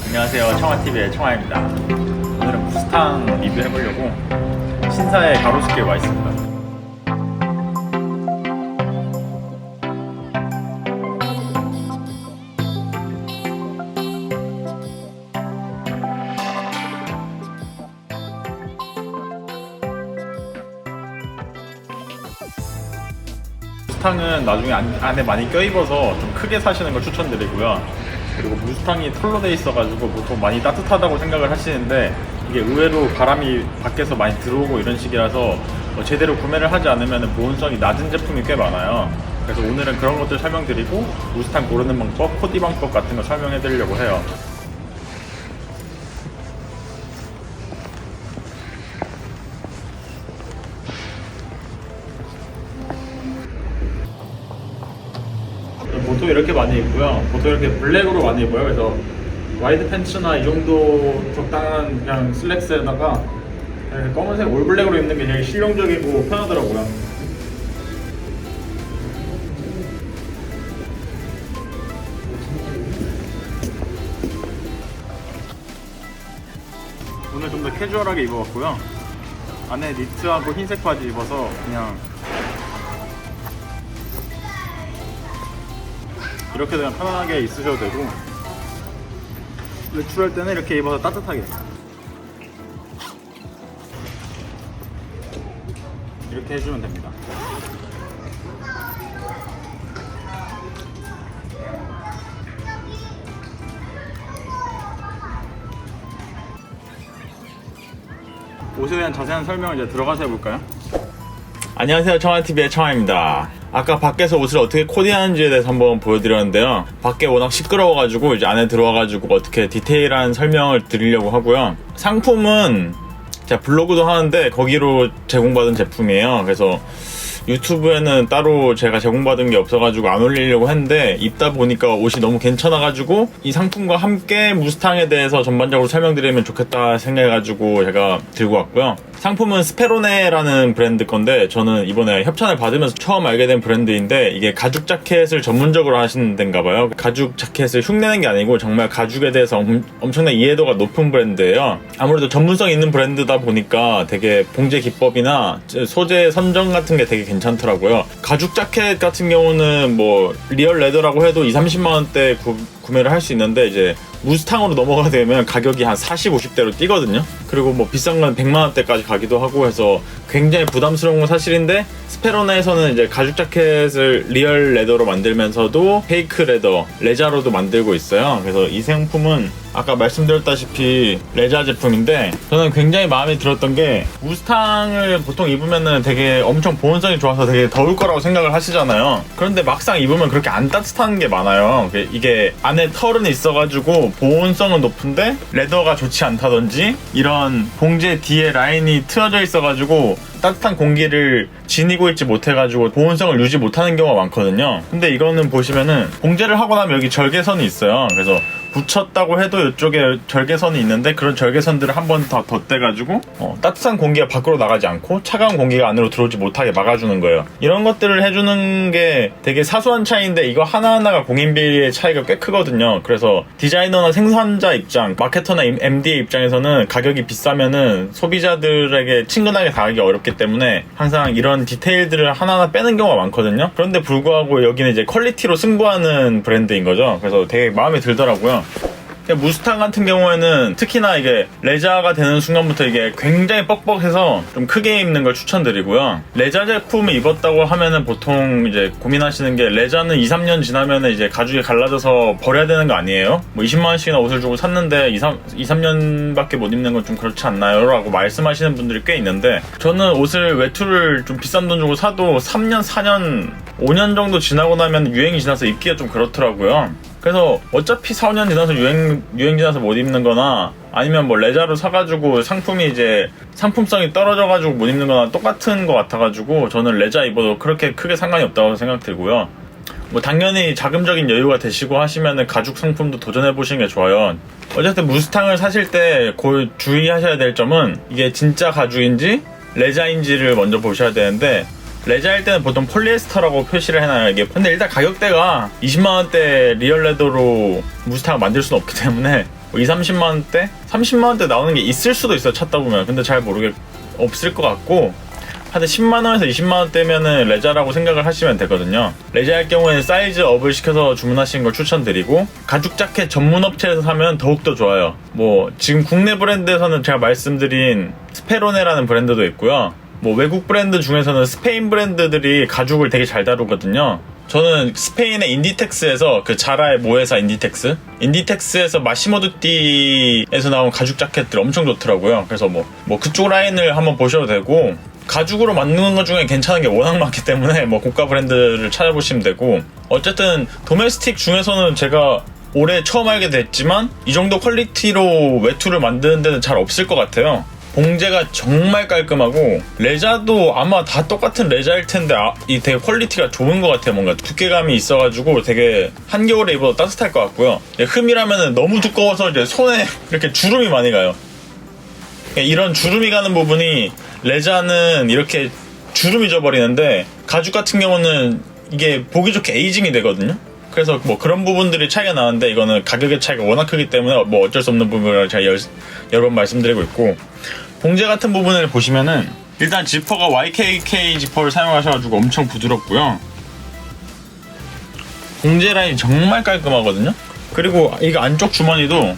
안녕하세요, 청아TV의 청아입니다. 오늘은 무스탕 리뷰해보려고 신사의 가로수길에 와 있습니다. 무스탕은 나중에 안에 많이 껴입어서 좀 크게 사시는 걸 추천드리고요. 그리고 무스탕이 털로 돼 있어가지고 보통 많이 따뜻하다고 생각을 하시는데 이게 의외로 바람이 밖에서 많이 들어오고 이런 식이라서 제대로 구매를 하지 않으면 보온성이 낮은 제품이 꽤 많아요. 그래서 오늘은 그런 것들 설명드리고 무스탕 고르는 방법, 코디 방법 같은 거 설명해 드리려고 해요. 보통 이렇게 많이 입고요. 보통 이렇게 블랙으로 많이 입어요. 그래서 와이드 팬츠나 이 정도 적당한 그냥 슬랙스에다가 이렇게 검은색 올블랙으로 입는 게 되게 실용적이고 편하더라고요. 오늘 좀 더 캐주얼하게 입어봤고요. 안에 니트하고 흰색 바지 입어서 그냥 이렇게 그냥 편안하게 있으셔도 되고 외출할 때는 이렇게 입어서 따뜻하게 이렇게 해주면 됩니다. 옷에 대한 자세한 설명을 이제 들어가서 해볼까요? 안녕하세요, 청아TV의 청아입니다. 아까 밖에서 옷을 어떻게 코디하는지에 대해서 한번 보여드렸는데요. 밖에 워낙 시끄러워가지고 이제 안에 들어와가지고 어떻게 디테일한 설명을 드리려고 하고요. 상품은 제가 블로그도 하는데 거기로 제공받은 제품이에요. 그래서 유튜브에는 따로 제가 제공받은 게 없어가지고 안 올리려고 했는데 입다 보니까 옷이 너무 괜찮아가지고 이 상품과 함께 무스탕에 대해서 전반적으로 설명드리면 좋겠다 생각해가지고 제가 들고 왔고요. 상품은 스페로네라는 브랜드 건데 저는 이번에 협찬을 받으면서 처음 알게 된 브랜드인데 이게 가죽 자켓을 전문적으로 하시는 데인가 봐요. 가죽 자켓을 흉내낸 게 아니고 정말 가죽에 대해서 엄청난 이해도가 높은 브랜드예요. 아무래도 전문성 있는 브랜드다 보니까 되게 봉제 기법이나 소재 선정 같은 게 되게 괜찮더라고요. 가죽 자켓 같은 경우는 뭐 리얼 레더라고 해도 20-30만 원대 구매를 할 수 있는데 이제 무스탕으로 넘어가게 되면 가격이 한 40, 50대로 뛰거든요. 그리고 뭐 비싼 건 100만 원대까지 가기도 하고 해서 굉장히 부담스러운 건 사실인데 스페로나에서는 이제 가죽 자켓을 리얼 레더로 만들면서도 페이크 레더, 레자로도 만들고 있어요. 그래서 이 상품은 아까 말씀드렸다시피 레자 제품인데 저는 굉장히 마음에 들었던 게 무스탕을 보통 입으면은 되게 엄청 보온성이 좋아서 되게 더울 거라고 생각을 하시잖아요. 그런데 막상 입으면 그렇게 안 따뜻한 게 많아요. 이게 안에 털은 있어가지고 보온성은 높은데 레더가 좋지 않다든지 이런 봉제 뒤에 라인이 트여져 있어가지고 따뜻한 공기를 지니고 있지 못해가지고 보온성을 유지 못하는 경우가 많거든요. 근데 이거는 보시면은 봉제를 하고 나면 여기 절개선이 있어요. 그래서 붙였다고 해도 이쪽에 절개선이 있는데 그런 절개선들을 한 번 더 덧대가지고 따뜻한 공기가 밖으로 나가지 않고 차가운 공기가 안으로 들어오지 못하게 막아주는 거예요. 이런 것들을 해주는 게 되게 사소한 차이인데 이거 하나하나가 공인비의 차이가 꽤 크거든요. 그래서 디자이너나 생산자 입장, 마케터나 MD의 입장에서는 가격이 비싸면은 소비자들에게 친근하게 다가기 어렵기 때문에 항상 이런 디테일들을 하나하나 빼는 경우가 많거든요. 그런데 불구하고 여기는 이제 퀄리티로 승부하는 브랜드인 거죠. 그래서 되게 마음에 들더라고요. 무스탕 같은 경우에는 특히나 이게 레자가 되는 순간부터 이게 굉장히 뻑뻑해서 좀 크게 입는 걸 추천드리고요. 레자 제품을 입었다고 하면은 보통 이제 고민하시는 게 레자는 2-3년 지나면은 이제 가죽이 갈라져서 버려야 되는 거 아니에요? 뭐 20만원씩이나 옷을 주고 샀는데 2-3년밖에 못 입는 건 좀 그렇지 않나요? 라고 말씀하시는 분들이 꽤 있는데 저는 옷을 외투를 좀 비싼 돈 주고 사도 3년, 4년, 5년 정도 지나고 나면 유행이 지나서 입기가 좀 그렇더라고요. 그래서 어차피 4-5년 지나서 유행 지나서 못 입는 거나 아니면 뭐 레자로 사가지고 상품이 이제 상품성이 떨어져가지고 못 입는 거나 똑같은 거 같아가지고 저는 레자 입어도 그렇게 크게 상관이 없다고 생각 들고요. 뭐 당연히 자금적인 여유가 되시고 하시면은 가죽 상품도 도전해 보시는 게 좋아요. 어쨌든 무스탕을 사실 때 주의하셔야 될 점은 이게 진짜 가죽인지 레자인지를 먼저 보셔야 되는데 레자일 때는 보통 폴리에스터라고 표시를 해놔요. 이게 근데 일단 가격대가 20만원대 리얼 레더로 무스탕을 만들 수는 없기 때문에 뭐 2, 30만원대? 30만원대 나오는 게 있을 수도 있어요, 찾다 보면. 근데 잘 없을 것 같고, 한 10만원에서 20만원대면은 레자라고 생각을 하시면 되거든요. 레자일 경우에는 사이즈 업을 시켜서 주문하시는 걸 추천드리고, 가죽 자켓 전문 업체에서 사면 더욱더 좋아요. 뭐 지금 국내 브랜드에서는 제가 말씀드린 스페로네라는 브랜드도 있고요. 뭐 외국 브랜드 중에서는 스페인 브랜드들이 가죽을 되게 잘 다루거든요. 저는 스페인의 인디텍스에서, 그 자라의 모회사 인디텍스에서 마시모두띠에서 나온 가죽 자켓들 엄청 좋더라고요. 그래서 뭐 그쪽 라인을 한번 보셔도 되고, 가죽으로 만드는 것 중에 괜찮은 게 워낙 많기 때문에 뭐 고가 브랜드를 찾아보시면 되고, 어쨌든 도메스틱 중에서는 제가 올해 처음 알게 됐지만 이 정도 퀄리티로 외투를 만드는 데는 잘 없을 것 같아요. 봉제가 정말 깔끔하고, 레자도 아마 다 똑같은 레자일 텐데 이 되게 퀄리티가 좋은 것 같아요. 뭔가 두께감이 있어가지고 되게 한겨울에 입어도 따뜻할 것 같고요. 흠이라면 너무 두꺼워서 이제 손에 이렇게 주름이 많이 가요. 이런 주름이 가는 부분이 레자는 이렇게 주름이 져버리는데, 가죽 같은 경우는 이게 보기 좋게 에이징이 되거든요. 그래서 뭐 그런 부분들이 차이가 나는데, 이거는 가격의 차이가 워낙 크기 때문에 뭐 어쩔 수 없는 부분을 제가 여러 번 말씀드리고 있고, 봉제 같은 부분을 보시면은 일단 지퍼가 YKK 지퍼를 사용하셔가지고 엄청 부드럽고요. 봉제 라인이 정말 깔끔하거든요. 그리고 이거 안쪽 주머니도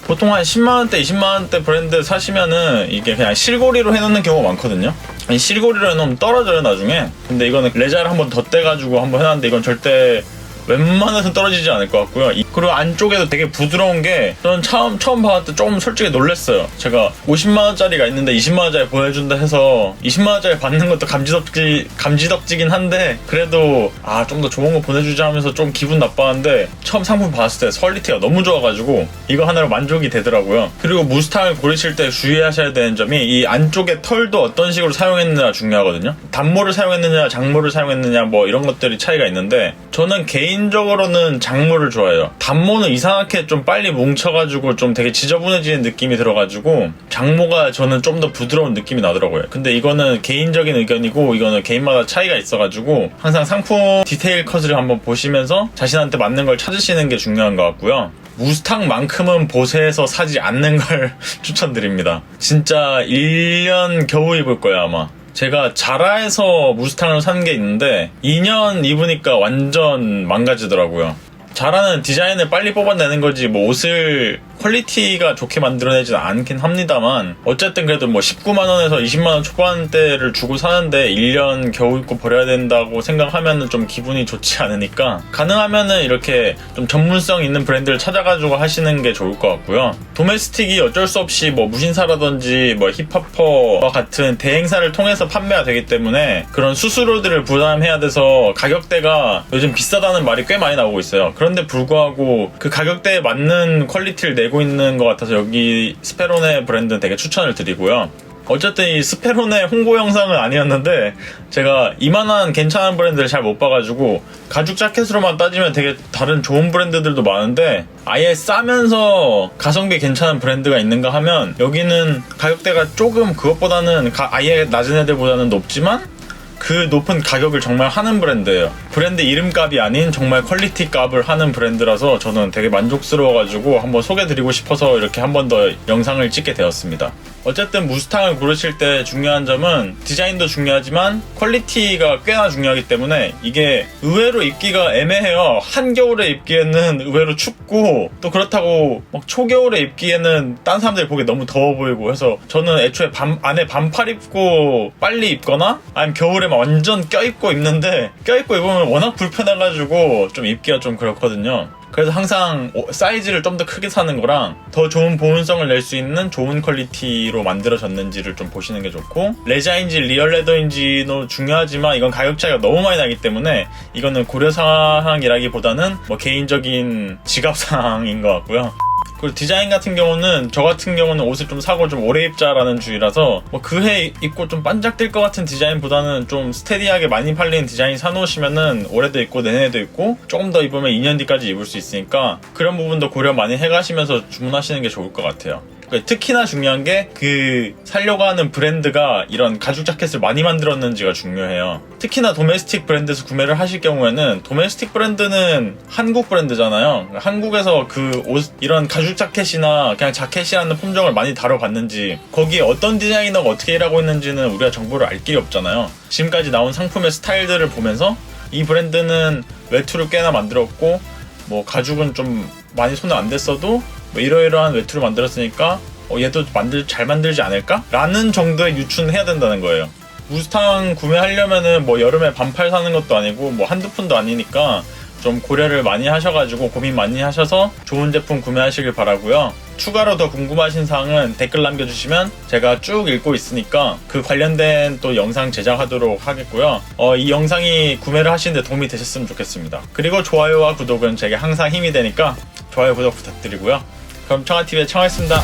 보통 한 10만원대, 20만원대 브랜드 사시면은 이게 그냥 실고리로 해놓는 경우가 많거든요. 아니, 실고리로 해놓으면 떨어져요, 나중에. 근데 이거는 레자를 한번 덧대가지고 한번 해놨는데, 이건 절대 웬만해서는 떨어지지 않을 것 같고요. 그리고 안쪽에도 되게 부드러운 게, 저는 처음 봤을 때 조금 솔직히 놀랐어요. 제가 50만원짜리가 있는데 20만원짜리 보여준다 해서 20만원짜리 받는 것도 감지덕지긴 한데, 그래도 좀 더 좋은 거 보내주자 하면서 좀 기분 나빠하는데, 처음 상품 봤을 때 퀄리티가 너무 좋아가지고 이거 하나로 만족이 되더라고요. 그리고 무스탕을 고르실 때 주의하셔야 되는 점이, 이 안쪽에 털도 어떤 식으로 사용했느냐 중요하거든요. 단모를 사용했느냐 장모를 사용했느냐 뭐 이런 것들이 차이가 있는데, 저는 개인적으로는 장모를 좋아해요. 단모는 이상하게 좀 빨리 뭉쳐가지고 좀 되게 지저분해지는 느낌이 들어가지고, 장모가 저는 좀 더 부드러운 느낌이 나더라고요. 근데 이거는 개인적인 의견이고, 이거는 개인마다 차이가 있어가지고 항상 상품 디테일 컷을 한번 보시면서 자신한테 맞는 걸 찾으시는 게 중요한 것 같고요. 무스탕만큼은 보세에서 사지 않는 걸 추천드립니다. 진짜 1년 겨우 입을 거예요, 아마. 제가 자라에서 무스탕을 산 게 있는데 2년 입으니까 완전 망가지더라고요. 자라는 디자인을 빨리 뽑아내는 거지 뭐 옷을 퀄리티가 좋게 만들어내지는 않긴 합니다만, 어쨌든 그래도 뭐 19만원에서 20만원 초반대를 주고 사는데 1년 겨우 입고 버려야 된다고 생각하면은 좀 기분이 좋지 않으니까, 가능하면은 이렇게 좀 전문성 있는 브랜드를 찾아가지고 하시는 게 좋을 것 같고요. 도메스틱이 어쩔 수 없이 뭐 무신사라든지 뭐 힙합퍼와 같은 대행사를 통해서 판매가 되기 때문에 그런 수수료들을 부담해야 돼서 가격대가 요즘 비싸다는 말이 꽤 많이 나오고 있어요. 그런데 불구하고 그 가격대에 맞는 퀄리티를 내고 있는 것 같아서 여기 스페로네 브랜드는 되게 추천을 드리고요. 어쨌든 이 스페로네 홍보 영상은 아니었는데, 제가 이만한 괜찮은 브랜드를 잘 못 봐가지고, 가죽 자켓으로만 따지면 되게 다른 좋은 브랜드들도 많은데, 아예 싸면서 가성비 괜찮은 브랜드가 있는가 하면, 여기는 가격대가 조금 그것보다는 아예 낮은 애들보다는 높지만 그 높은 가격을 정말 하는 브랜드예요. 브랜드 이름값이 아닌 정말 퀄리티 값을 하는 브랜드라서 저는 되게 만족스러워가지고 한번 소개드리고 싶어서 이렇게 한 번 더 영상을 찍게 되었습니다. 어쨌든 무스탕을 고르실 때 중요한 점은 디자인도 중요하지만 퀄리티가 꽤나 중요하기 때문에, 이게 의외로 입기가 애매해요. 한겨울에 입기에는 의외로 춥고, 또 그렇다고 막 초겨울에 입기에는 딴 사람들이 보기에 너무 더워 보이고 해서, 저는 애초에 안에 반팔 입고 빨리 입거나 아니면 겨울에 막 완전 껴입고 입는데, 껴입고 입으면 워낙 불편해가지고 좀 입기가 좀 그렇거든요. 그래서 항상 사이즈를 좀 더 크게 사는 거랑 더 좋은 보온성을 낼 수 있는 좋은 퀄리티로 만들어졌는지를 좀 보시는 게 좋고, 레자인지 리얼 레더인지도 중요하지만 이건 가격 차이가 너무 많이 나기 때문에 이거는 고려사항이라기보다는 뭐 개인적인 지갑사항인 것 같고요. 그리고 디자인 같은 경우는, 저 같은 경우는 옷을 좀 사고 좀 오래 입자라는 주의라서 뭐 그해 입고 좀 반짝뛸 것 같은 디자인보다는 좀 스테디하게 많이 팔리는 디자인 사놓으시면은 올해도 입고 내년에도 입고 조금 더 입으면 2년 뒤까지 입을 수 있으니까, 그런 부분도 고려 많이 해가시면서 주문하시는 게 좋을 것 같아요. 특히나 중요한 게 그 살려고 하는 브랜드가 이런 가죽 자켓을 많이 만들었는지가 중요해요. 특히나 도메스틱 브랜드에서 구매를 하실 경우에는, 도메스틱 브랜드는 한국 브랜드잖아요. 한국에서 그 옷, 이런 가죽 자켓이나 그냥 자켓이라는 품종을 많이 다뤄봤는지, 거기에 어떤 디자이너가 어떻게 일하고 있는지는 우리가 정보를 알 길이 없잖아요. 지금까지 나온 상품의 스타일들을 보면서 이 브랜드는 외투를 꽤나 만들었고, 뭐 가죽은 좀 많이 손을 안 댔어도 뭐 이러이러한 외투를 만들었으니까 얘도 잘 만들지 않을까? 라는 정도의 유추는 해야 된다는 거예요. 무스탕 구매하려면은 뭐 여름에 반팔 사는 것도 아니고 뭐 한두 푼도 아니니까 좀 고려를 많이 하셔가지고 고민 많이 하셔서 좋은 제품 구매하시길 바라고요. 추가로 더 궁금하신 사항은 댓글 남겨주시면 제가 쭉 읽고 있으니까 그 관련된 또 영상 제작하도록 하겠고요. 이 영상이 구매를 하시는데 도움이 되셨으면 좋겠습니다. 그리고 좋아요와 구독은 제게 항상 힘이 되니까 좋아요, 구독 부탁드리고요. 그럼 청아TV의 청아였습니다.